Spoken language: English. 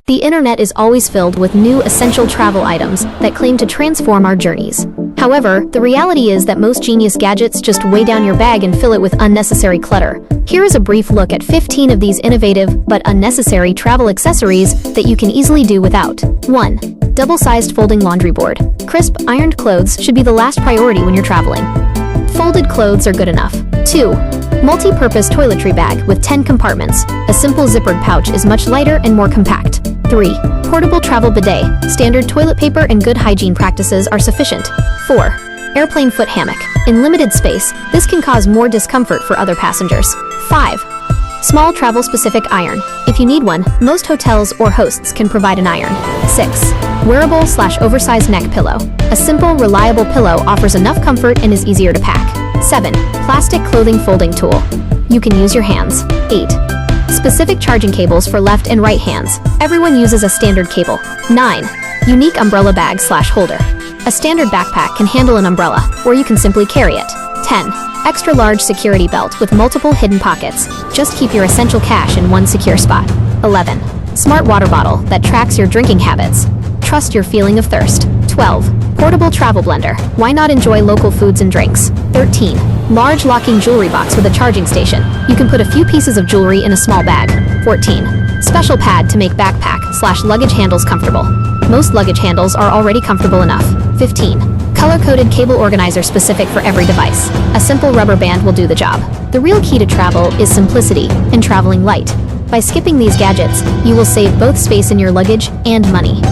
The internet is always filled with new essential travel items that claim to transform our journeys. However, the reality is that most genius gadgets just weigh down your bag and fill it with unnecessary clutter. Here is a brief look at 15 of these innovative but unnecessary travel accessories that you can easily do without. 1. Double-sized folding laundry board. Crisp, ironed clothes should be the last priority when you're traveling. Folded clothes are good enough. 2. Multi-purpose toiletry bag with 10 compartments. A simple zippered pouch is much lighter and more compact. 3. Portable travel bidet. Standard toilet paper and good hygiene practices are sufficient. 4. Airplane foot hammock. In limited space, this can cause more discomfort for other passengers. 5. Small travel-specific iron. If you need one, most hotels or hosts can provide an iron. 6. Wearable/oversized neck pillow. A simple, reliable pillow offers enough comfort and is easier to pack. 7. Plastic clothing folding tool. You can use your hands. 8. Specific charging cables for left and right hands. Everyone uses a standard cable. 9. Unique umbrella bag/holder. A standard backpack can handle an umbrella, or you can simply carry it. 10. Extra large security belt with multiple hidden pockets. Just keep your essential cash in one secure spot. 11. Smart water bottle that tracks your drinking habits. Trust your feeling of thirst. 12. Portable travel blender. Why not enjoy local foods and drinks? 13. Large locking jewelry box with a charging station. You can put a few pieces of jewelry in a small bag. 14. Special pad to make backpack/luggage handles comfortable. Most luggage handles are already comfortable enough. 15. Color-coded cable organizer specific for every device. A simple rubber band will do the job. The real key to travel is simplicity and traveling light. By skipping these gadgets, you will save both space in your luggage and money.